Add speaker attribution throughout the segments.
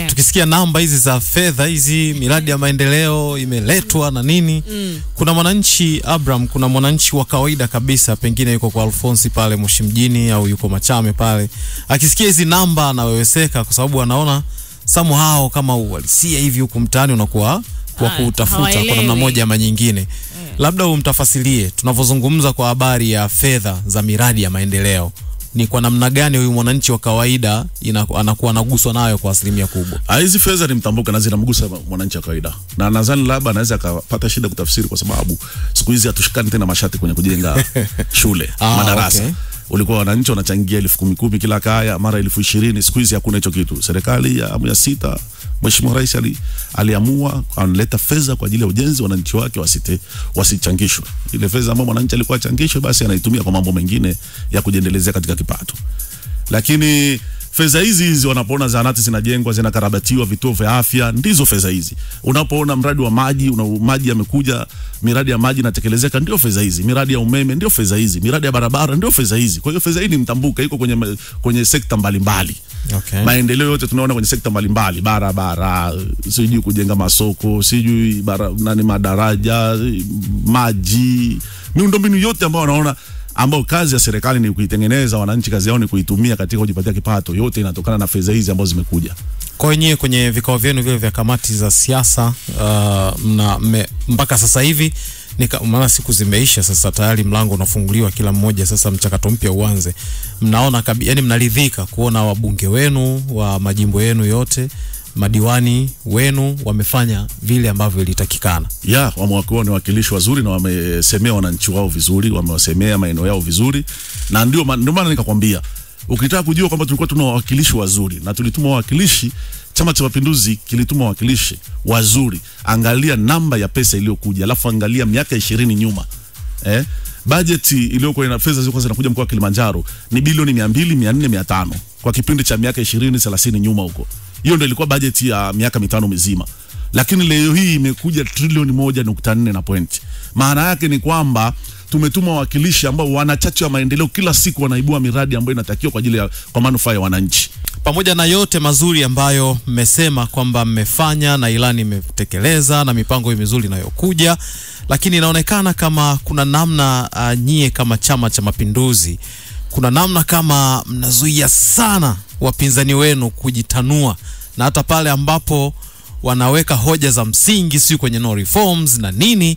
Speaker 1: Tukisikia namba hizi za fedha hizi, miradi ya maendeleo imeletwa na nini, kuna mwananchi Abraham, kuna mwananchi wa kawaida kabisa, pengine yuko kwa Alphonse pale Moshi mjini au yuko Machame pale, akisikia hizi namba anaweweseka, kwa sababu anaona somehow kama uhalisia hivi huku mtaani unakuwa kwa kutafuta kwa namna moja ama nyingine. Labda umtafasilie tunavozungumza kwa habari ya fedha za miradi ya maendeleo, ni kwa namna gani huyu mwananchi wa kawaida anakuwa anaguswa nayo kwa asilimia kubwa?
Speaker 2: Hizi fedha ni mtambuka na zinamgusa mwananchi wa kawaida, na nadhani labda anaweza akapata shida kutafsiri, kwa sababu siku hizi hatushikani tena mashati kwenye kujenga shule, madarasa. Ulikuwa wananchi wanachangia 10,000 kila kaya, mara 20,000. Siku hizi hakuna hicho kitu. Serikali ya awamu ya 6, Mheshimiwa Rais aliamua analeta fedha kwa ajili ya ujenzi, wananchi wake wasichangishwe. Ile fedha ambayo mwananchi alikuwa achangishwe, basi anaitumia kwa mambo mengine ya kujiendelezea katika kipato. Lakini fedha hizi wanapoona zahanati zinajengwa, zinakarabatiwa, vituo vya afya, ndizo fedha hizi. Unapoona mradi wa maji, maji yamekuja, miradi ya maji inatekelezeka, ndio fedha hizi. Miradi ya umeme ndio fedha hizi. Miradi ya barabara ndio fedha hizi. Kwa hiyo fedha hii ni mtambuka, iko kwenye sekta mbalimbali. Maendeleo yote tunaona kwenye sekta mbalimbali, barabara, sijui kujenga masoko, sijui madaraja, maji, miundombinu yote ambayo wanaona ambao kazi ya serikali ni kuitengeneza, wananchi kazi yao ni kuitumia katika kujipatia kipato, yote inatokana na fedha hizi ambazo zimekuja.
Speaker 1: Kwa hiyo kwenye vikao vyenu vile vya kamati za siasa mpaka sasa hivi maana siku zimeisha sasa, tayari mlango unafunguliwa kila mmoja, sasa mchakato mpya uanze. Mnaona yani mnaridhika kuona wabunge wenu wa majimbo yenu yote, madiwani wenu wamefanya vile ambavyo ilitakikana? Wamekuwa ni wakilishi wazuri na wamesemea wananchi wao vizuri, wamewasemea maeneo yao vizuri, na ndio maana nikakwambia, ukitaka kujua kwamba tulikuwa tuna wawakilishi wazuri na tulituma wawakilishi, Chama cha Mapinduzi kilituma wawakilishi wazuri, angalia namba ya pesa iliyokuja, alafu angalia miaka 20 nyuma. Bajeti iliyokuwa ina fedha zilikuwa zinakuja mkoa wa Kilimanjaro ni bilioni 200, 400, 500 kwa kipindi cha miaka 20, 30 nyuma huko. Hiyo ndio ilikuwa bajeti ya miaka 5 mizima. Lakini leo hii imekuja trilioni 1.4 na point. Maana yake ni kwamba tumetuma wawakilishi ambao wanachachu ya maendeleo, kila siku wanaibua miradi ambayo inatakiwa kwa ajili ya kwa manufaa ya wananchi. Pamoja na yote mazuri ambayo mmesema kwamba mmefanya na ilani imetekeleza na mipango mizuri inayokuja, lakini inaonekana kama kuna namna nyie kama Chama cha Mapinduzi, kuna namna kama mnazuia sana wapinzani wenu kujitanua, na hata pale ambapo wanaweka hoja za msingi, si kwenye no reforms na nini,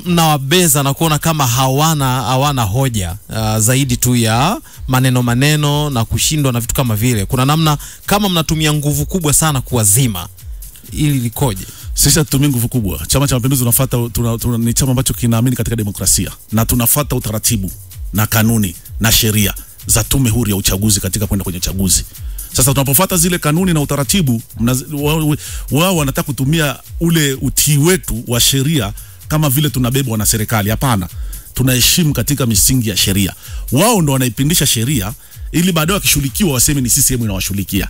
Speaker 1: mnawabeza na kuona kama hawana hoja zaidi tu ya maneno na kushindwa na vitu kama vile. Kuna namna kama mnatumia nguvu kubwa sana kuwazima, ili likoje?
Speaker 2: Sisi tutumie nguvu kubwa. Chama cha Mapinduzi ni chama ambacho kinaamini katika demokrasia, na tunafuata utaratibu na kanuni na sheria za Tume Huru ya Uchaguzi katika kwenda kwenye uchaguzi. Sasa tunapofuata zile kanuni na utaratibu, wao wanataka kutumia ule utii wetu wa sheria kama vile tunabebwa na serikali. Hapana, tunaheshimu katika misingi ya sheria. Wao ndo wanaipindisha sheria ili baadaye wakishughulikiwa waseme ni CCM inawashughulikia.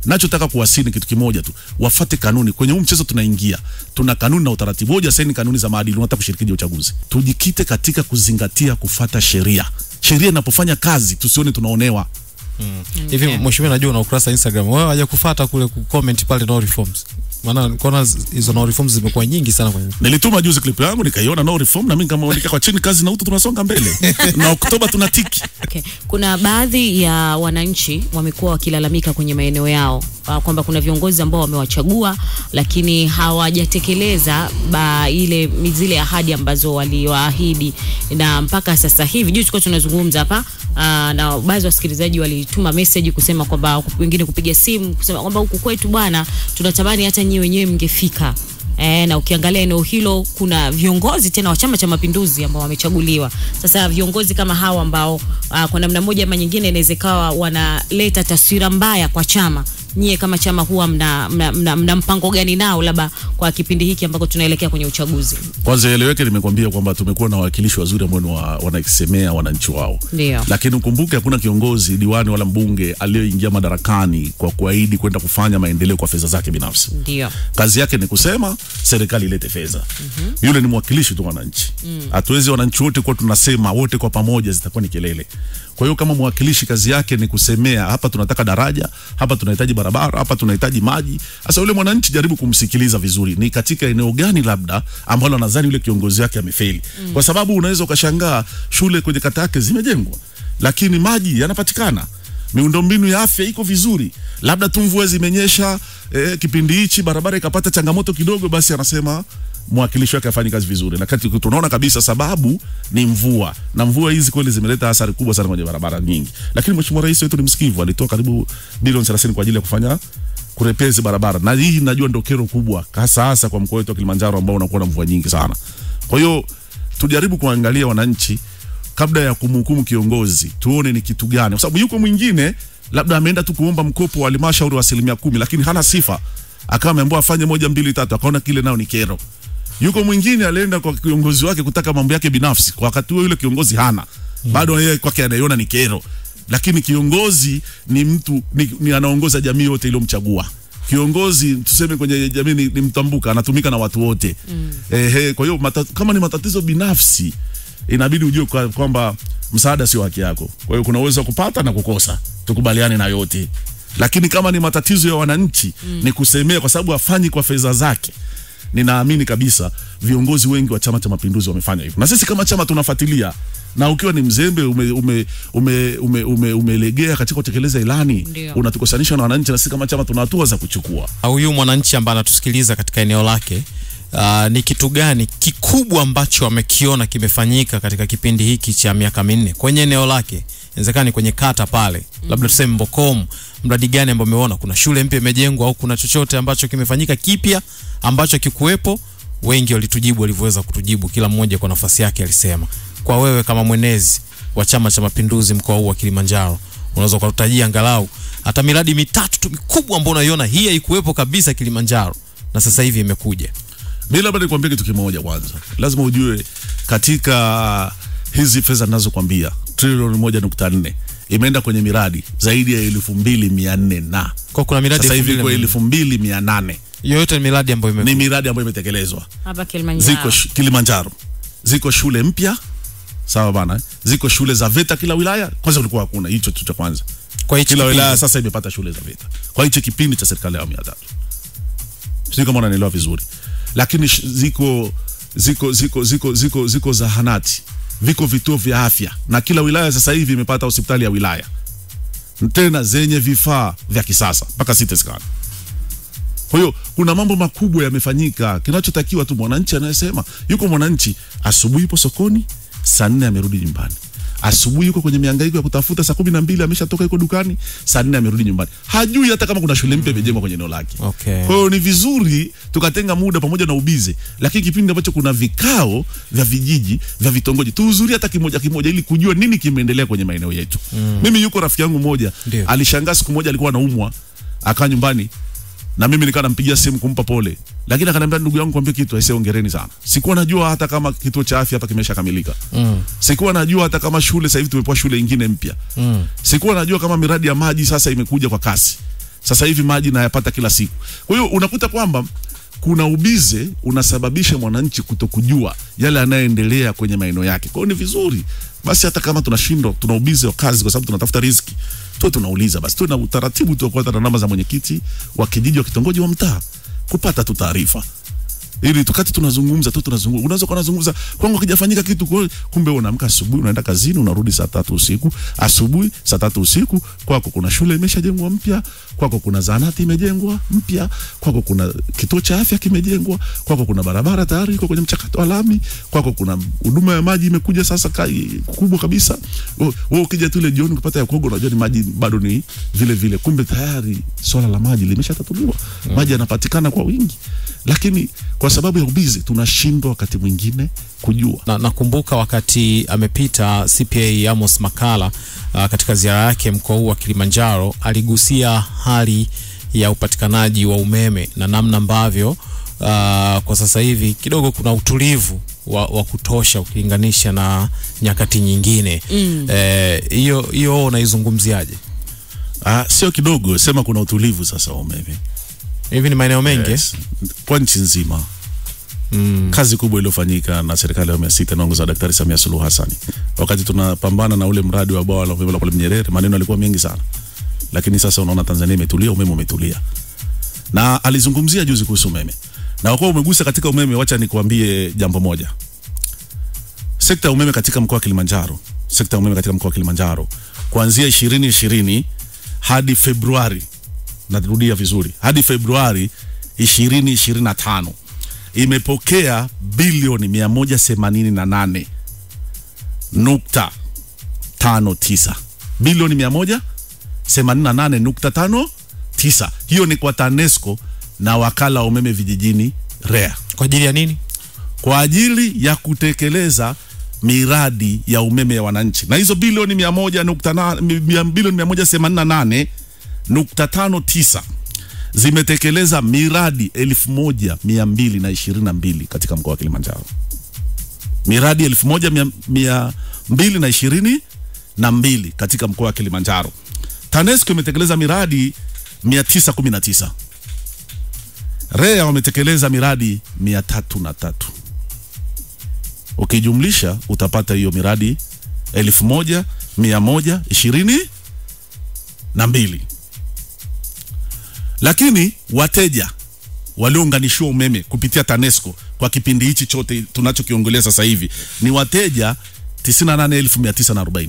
Speaker 2: Nachotaka kuwasini kitu kimoja tu, wafuate kanuni. Kwenye mchezo tunaingia, tuna kanuni na utaratibu. Hoja sasa ni kanuni za maadili, unataka kushiriki uchaguzi. Tujikite katika kuzingatia kufuata sheria. Sheria inapofanya kazi tusione tunaonewa.
Speaker 1: Hivi mheshimiwa, najua una ukurasa Instagram, wewe waje kufuata kule comment pale no reforms? Maana kuna hizo no reforms zimekuwa nyingi sana kwenye.
Speaker 2: Nilituma juzi clip yangu nikaiona no reform, na mimi kama andika kwa chini kazi na utu tunasonga mbele. Na Oktoba tunatiki.
Speaker 3: Kuna baadhi ya wananchi wamekuwa wakilalamika kwenye maeneo yao kwamba kuna viongozi ambao wamewachagua lakini hawajatekeleza zile ahadi ambazo waliwaahidi, na mpaka sasa hivi juzi tulikuwa tunazungumza hapa na baadhi ya wasikilizaji walituma message kusema kwamba, wengine kupiga simu kusema kwamba huku kwetu bwana tunatamani hata nyinyi wenyewe mngefika. Na ukiangalia eneo hilo kuna viongozi tena wa Chama cha Mapinduzi ambao wamechaguliwa. Sasa viongozi kama hawa ambao kwa namna moja ama nyingine inawezekana wanaleta taswira mbaya kwa chama, nyie kama chama huwa mna mpango gani nao labda kwa kipindi hiki ambako tunaelekea kwenye uchaguzi?
Speaker 2: Kwanza eleweke, nimekwambia kwamba tumekuwa na wawakilishi wazuri ambao wanaisemea wananchi wao.
Speaker 3: Ndio.
Speaker 2: Lakini ukumbuke hakuna kiongozi, diwani wala mbunge aliyoingia madarakani kwa kuahidi kwenda kufanya maendeleo kwa fedha zake binafsi.
Speaker 3: Ndio.
Speaker 2: Kazi yake ni kusema serikali ilete fedha. Yule ni mwakilishi tu wananchi. Hatuwezi wananchi wote kwa tunasema wote kwa pamoja, zitakuwa ni kelele. Kwa hiyo kama mwakilishi kazi yake ni kusemea, hapa tunataka daraja, hapa tunahitaji barabara, hapa tunahitaji maji. Sasa yule mwananchi jaribu kumsikiliza vizuri, ni katika eneo gani labda ambalo nadhani yule kiongozi wake amefeli. Kwa sababu unaweza ukashangaa shule kwenye kata yake zimejengwa, lakini maji yanapatikana, miundombinu ya afya iko vizuri, labda tu mvua zimenyesha kipindi hichi barabara ikapata changamoto kidogo, basi anasema mwakilishi wake afanye kazi vizuri. Na kati tunaona kabisa sababu ni mvua, na mvua hizi kweli zimeleta athari kubwa sana kwenye barabara nyingi. Lakini mheshimiwa rais wetu ni msikivu, alitoa karibu bilioni 30 kwa ajili ya kufanya kurepezi barabara, na hii najua ndio kero kubwa hasa kwa mkoa wetu wa Kilimanjaro ambao unakuwa na mvua nyingi sana. Kwa hiyo tujaribu kuangalia wananchi kabla ya kumhukumu kiongozi, tuone ni kitu gani, kwa sababu yuko mwingine labda ameenda tu kuomba mkopo wa halmashauri wa 10%, lakini hana sifa, akawa ameambiwa afanye 1 2 3, akaona kile nao ni kero. Yuko mwingine alienda kwa kiongozi wake kutaka mambo yake binafsi, kwa wakati huo yule kiongozi hana, bado yeye kwake anaiona ni kero. Lakini kiongozi ni mtu ni anaongoza jamii yote iliyomchagua. Kiongozi tuseme kwenye jamii ni mtambuka, anatumika na watu wote. Kwa hiyo kama ni matatizo binafsi inabidi ujue kwamba msaada sio haki yako. Kwa hiyo kuna uwezo wa kupata na kukosa, tukubaliane na yote. Lakini kama ni matatizo ya wananchi ni kusemea kwa sababu afanyi kwa fedha zake, ninaamini kabisa viongozi wengi wa Chama cha Mapinduzi wamefanya hivyo. Na sisi kama chama tunafuatilia, na ukiwa ni mzembe umelegea katika kutekeleza ilani, unatukosanisha na wananchi, na sisi kama chama tuna hatua za kuchukua.
Speaker 1: Huyu mwananchi ambaye anatusikiliza katika eneo lake, ni kitu gani kikubwa ambacho amekiona kimefanyika katika kipindi hiki cha miaka 4 kwenye eneo lake? Inawezekana kwenye kata pale, labda tuseme Mbokom, mradi gani ambao umeona, kuna shule mpya imejengwa au kuna chochote ambacho kimefanyika kipya ambacho kikuwepo? Wengi walitujibu walivyoweza kutujibu, kila mmoja kwa nafasi yake alisema. Kwa wewe kama mwenezi wa Chama cha Mapinduzi mkoa huu wa Kilimanjaro, unaweza kututajia angalau hata miradi 3 tu mikubwa ambayo unaiona hii haikuwepo kabisa Kilimanjaro na sasa hivi imekuja?
Speaker 2: Mimi labda nikwambie kitu kimoja kwanza. Lazima ujue katika hizi fedha ninazokuambia trilioni 1.4 imeenda kwenye miradi zaidi ya 2400 na
Speaker 1: kwa kuna miradi
Speaker 2: sasa hivi kwa 2800.
Speaker 1: Yote ni miradi ambayo
Speaker 2: ni miradi ambayo imetekelezwa
Speaker 3: hapa Kilimanjaro.
Speaker 2: Ziko Kilimanjaro. Ziko shule mpya. Sawa bana. Ziko shule za VETA kila wilaya. Kwanza kulikuwa hakuna hicho tu cha kwanza.
Speaker 1: Kwa hiyo
Speaker 2: kila wilaya sasa imepata shule za VETA. Kwa hicho kipindi cha serikali ya awamu ya 3. Sio kama unanielewa vizuri. Lakini ziko zahanati, viko vituo vya afya, na kila wilaya sasa hivi imepata hospitali ya wilaya, tena zenye vifaa vya kisasa mpaka CT scan. Kwa hiyo kuna mambo makubwa yamefanyika. Kinachotakiwa tu mwananchi anayesema, yuko mwananchi asubuhi yupo sokoni, saa 4 amerudi nyumbani. Asubuhi yuko kwenye mihangaiko ya kutafuta, saa 12 ameshatoka yuko dukani, saa 4 amerudi nyumbani. Hajui hata kama kuna shule mpya imejengwa kwenye eneo lake.
Speaker 1: Okay.
Speaker 2: Kwa hiyo ni vizuri tukatenga muda pamoja na ubize, lakini kipindi ambacho kuna vikao vya vijiji, vya vitongoji, tuhudhurie hata kimoja ili kujua nini kimeendelea kwenye maeneo yetu. Mimi yuko rafiki yangu mmoja, alishangaa siku moja alikuwa anaumwa, akaa nyumbani, na mimi nikawa nampigia simu kumpa pole, lakini akaniambia, ndugu yangu kwambie kitu, aisee, hongereni sana. Sikuwa najua hata kama kituo cha afya hapa kimeshakamilika. Sikuwa najua hata kama shule sasa hivi tumepewa shule nyingine mpya. Sikuwa najua kama miradi ya maji sasa imekuja kwa kasi. Sasa hivi maji nayapata kila siku. Kwa hiyo unakuta kwamba kuna ubize unasababisha mwananchi kutokujua yale yanayoendelea kwenye maeneo yake. Kwa hiyo ni vizuri basi hata kama tunashindwa, tuna ubize wa kazi kwa sababu tunatafuta riziki, tu tunauliza basi, tu na utaratibu tu kwa namba za mwenyekiti wa kijiji wa kitongoji wa mtaa kupata tu taarifa, ili tukati tunazungumza tu unaweza kunazungumza kwangu kijafanyika kitu, kumbe unaamka asubuhi unaenda kazini unarudi saa 3 usiku, asubuhi saa 3 usiku kwako kuna shule imeshajengwa mpya, kwako kuna zahanati imejengwa mpya, kwako kuna kituo cha afya kimejengwa, kwako kuna barabara tayari iko kwenye mchakato wa lami, kwako kuna huduma ya maji imekuja sasa kubwa kabisa. Wewe ukija tu ile jioni kupata ya kuoga, unajua ni maji bado ni vile, kumbe tayari swala la maji limeshatatuliwa. Maji yanapatikana kwa wingi, lakini kwa sababu ya ubizi tunashindwa wakati mwingine kujua.
Speaker 1: Nakumbuka wakati amepita CPA Amos Makala katika ziara yake mkoa huu wa Kilimanjaro, aligusia hali ya upatikanaji wa umeme na namna ambavyo kwa sasa hivi kidogo kuna utulivu wa kutosha ukilinganisha na nyakati nyingine. Hiyo unaizungumziaje?
Speaker 2: Sio kidogo, sema kuna utulivu sasa wa umeme.
Speaker 1: Hivi ni maeneo mengi
Speaker 2: kwa nchi nzima. Kazi kubwa iliyofanyika na serikali ya 6 inaongozwa na Daktari Samia Suluhu Hassan. Wakati tunapambana na ule mradi wa bwawa la umeme la Mwalimu Nyerere, maneno yalikuwa mengi sana. lakini sasa unaona Tanzania imetulia, umeme umetulia. Na alizungumzia juzi kuhusu umeme. Na kwa kuwa umegusa katika umeme, wacha nikuambie jambo moja. Sekta ya umeme katika mkoa wa Kilimanjaro, kuanzia 2020 hadi Februari, narudia vizuri, hadi Februari 2025 imepokea bilioni 188.59. Bilioni 188.59. Hiyo ni kwa TANESCO na wakala wa umeme vijijini REA.
Speaker 1: Kwa ajili ya nini?
Speaker 2: Kwa ajili ya kutekeleza miradi ya umeme ya wananchi. Na hizo bilioni 188.59 zimetekeleza miradi 1222 katika mkoa wa Kilimanjaro. Miradi 1222 katika mkoa wa Kilimanjaro. TANESCO imetekeleza miradi 919. REA wametekeleza miradi 303. Ukijumlisha utapata hiyo miradi 1122. Lakini wateja waliounganishwa umeme kupitia TANESCO kwa kipindi hichi chote tunachokiongelea sasa hivi ni wateja 98,940.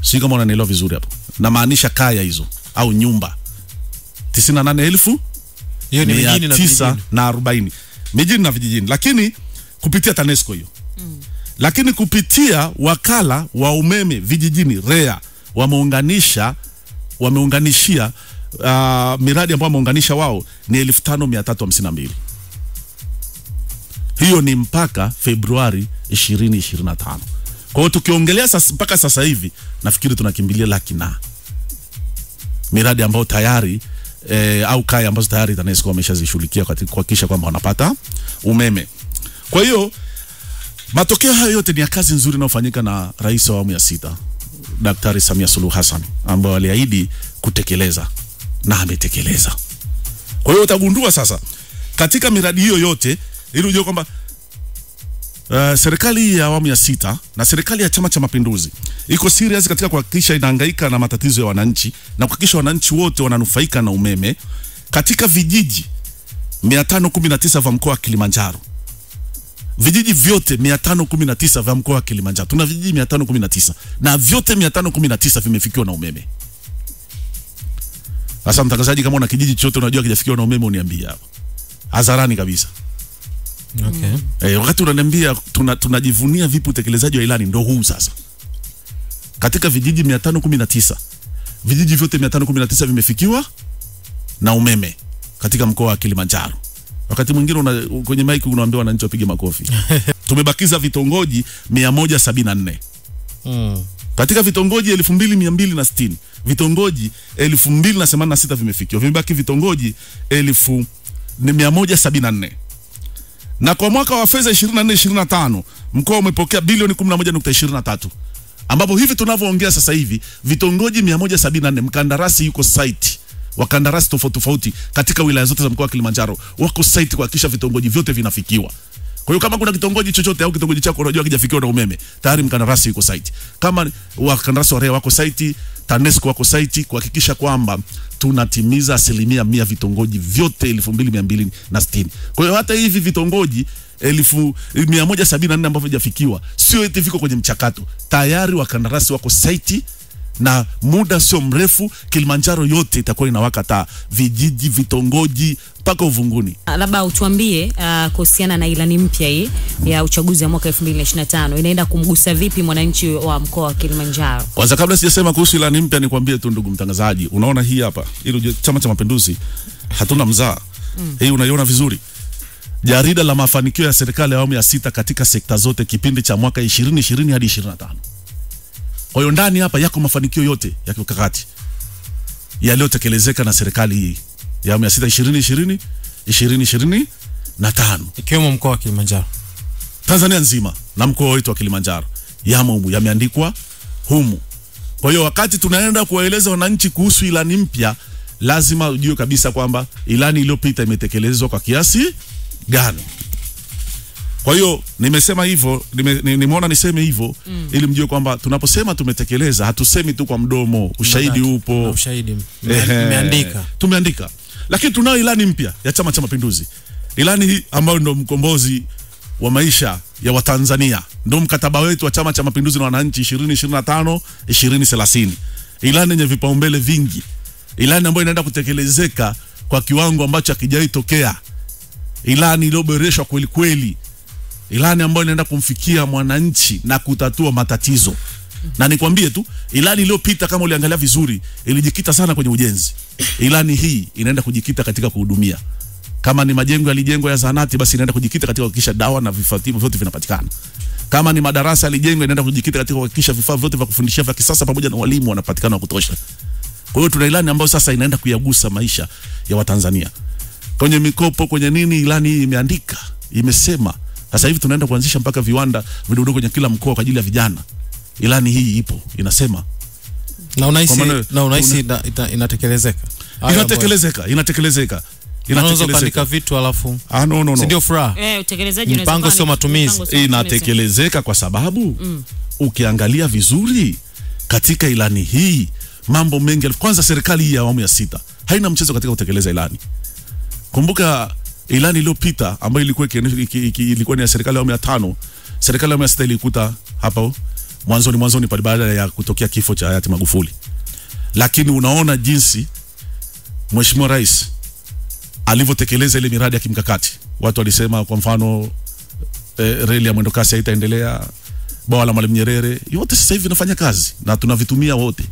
Speaker 2: Sio kama unanielewa vizuri hapo. Na maanisha kaya hizo au nyumba 98,000.
Speaker 1: Hiyo ni mijini na vijijini.
Speaker 2: Na 40. Mijini na vijijini. Lakini kupitia TANESCO hiyo. Lakini kupitia wakala wa umeme vijijini REA wameunganishia miradi ambayo wameunganisha wao ni 5,352. Hiyo ni mpaka Februari 2025. Kwa hiyo tukiongelea sasa mpaka sasa hivi nafikiri tunakimbilia laki na miradi ambayo tayari au kaya ambazo tayari TANESCO wameshazishughulikia kuhakikisha kwamba wanapata umeme. Kwa hiyo matokeo hayo yote ni ya kazi nzuri inayofanyika na Rais wa awamu ya 6 Daktari Samia Suluhu Hassan, ambao aliahidi kutekeleza na ametekeleza. Kwa hiyo utagundua sasa katika miradi hiyo yote ili ujue kwamba serikali ya awamu ya 6 na serikali ya Chama cha Mapinduzi iko serious katika kuhakikisha inahangaika na matatizo ya wananchi na kuhakikisha wananchi wote wananufaika na umeme katika vijiji 519 vya mkoa wa Kilimanjaro. Vijiji vyote 519 vya mkoa wa Kilimanjaro. Tuna vijiji 519 na vyote 519 vimefikiwa na umeme. Sasa mtangazaji, kama una kijiji chote unajua kijafikiwa na umeme uniambie hapo. Hadharani kabisa.
Speaker 1: Okay.
Speaker 2: Wakati unaniambia tunajivunia vipi utekelezaji wa ilani, ndo huu sasa. Katika vijiji 519, vijiji vyote 519 vimefikiwa na umeme katika mkoa wa Kilimanjaro. Wakati mwingine kwenye mic unaambiwa wananchi wapige makofi. Tumebakiza vitongoji 174. Katika vitongoji 2260, vitongoji 2086 vimefikiwa. Vimebaki vitongoji 1174. Na kwa mwaka wa fedha 24-25 mkoa umepokea bilioni 11.23, ambapo hivi tunavyoongea sasa hivi vitongoji 174 mkandarasi yuko site, wakandarasi tofauti katika wilaya zote za mkoa wa Kilimanjaro wako site kuhakikisha vitongoji vyote vinafikiwa. Kwa hiyo kama kuna kitongoji chochote au kitongoji chako unajua kijafikiwa na umeme, tayari mkandarasi yuko site. Kama wakandarasi wa REA wako site, TANESCO wako site kuhakikisha kwamba tunatimiza 100% vitongoji vyote 2260. Kwa hiyo hata hivi vitongoji 1174 ambavyo havijafikiwa sio eti viko kwenye mchakato. Tayari wakandarasi wako site na muda sio mrefu Kilimanjaro yote itakuwa inawaka taa, vijiji, vitongoji mpaka uvunguni.
Speaker 3: Labda utuambie kuhusiana na ilani mpya hii ya uchaguzi wa mwaka 2025 inaenda kumgusa vipi mwananchi wa mkoa wa Kilimanjaro?
Speaker 2: Kwanza kabla sijasema kuhusu ilani mpya nikwambie tu ndugu mtangazaji, unaona hii hapa, ili Chama cha Mapinduzi hatuna mzaa. Hii unaiona vizuri. Jarida la mafanikio ya serikali ya awamu ya 6 katika sekta zote kipindi cha mwaka 2020 hadi 25. Kwa hiyo ndani hapa yako mafanikio yote ya kimkakati yaliyotekelezeka na serikali hii ya awamu ya 6 2020-2025,
Speaker 1: ikiwemo mkoa wa Kilimanjaro.
Speaker 2: Tanzania nzima na mkoa wetu wa Kilimanjaro yameandikwa humu. Kwa hiyo wakati tunaenda kuwaeleza wananchi kuhusu ilani mpya, lazima ujue kabisa kwamba ilani iliyopita imetekelezwa kwa kiasi gani. Kwa hiyo nimesema hivyo, nimeona niseme hivyo ili mjue kwamba tunaposema tumetekeleza, hatusemi tu kwa mdomo, ushahidi upo.
Speaker 1: Ushahidi tumeandika.
Speaker 2: Tumeandika. Lakini tunayo ilani mpya ya Chama cha Mapinduzi. Ilani hii ambayo ndio mkombozi wa maisha ya Watanzania. Ndio mkataba wetu wa Chama cha Mapinduzi na wananchi 2025 2030. Ilani yenye vipaumbele vingi. Ilani ambayo inaenda kutekelezeka kwa kiwango ambacho hakijawahi tokea. Ilani iliyoboreshwa kweli kweli. Ilani ambayo inaenda kumfikia mwananchi na kutatua matatizo. Na nikwambie tu, ilani iliyopita kama uliangalia vizuri, ilijikita sana kwenye ujenzi. Ilani hii inaenda kujikita katika kuhudumia. Kama ni majengo yalijengwa ya zahanati, basi inaenda kujikita katika kuhakikisha dawa na vifaa tiba vyote vinapatikana. Kama ni madarasa yalijengwa, inaenda kujikita katika kuhakikisha vifaa vyote vya kufundishia vya kisasa pamoja na walimu wanapatikana wa kutosha. Kwa hiyo tuna ilani ambayo sasa inaenda kuyagusa maisha ya Watanzania. Kwenye mikopo, kwenye nini, ilani hii imeandika, imesema sasa hivi tunaenda kuanzisha mpaka viwanda vidogo kwenye kila mkoa kwa ajili ya vijana. Ilani hii ipo, inasema.
Speaker 1: Na unahisi inatekelezeka?
Speaker 2: Inatekelezeka.
Speaker 1: Unaweza kuandika vitu alafu
Speaker 2: no.
Speaker 1: Ndio furaha.
Speaker 3: Utekelezaji
Speaker 1: mpango sio matumizi.
Speaker 2: Inatekelezeka kwa sababu ukiangalia vizuri katika ilani hii mambo mengi. Kwanza, serikali hii ya awamu ya 6 haina mchezo katika kutekeleza ilani. Kumbuka ilani iliyopita ambayo ilikuwa ni ya serikali ya awamu ya 5, serikali ya awamu ya 6 ilikuta hapo mwanzoni pale baada ya kutokea kifo cha hayati Magufuli. Lakini unaona jinsi Mheshimiwa Rais alivyotekeleza ile miradi ya kimkakati. Watu walisema kwa mfano reli ya mwendokasi haitaendelea, bwawa la Mwalimu Nyerere, yote sasa hivi inafanya kazi na tunavitumia wote.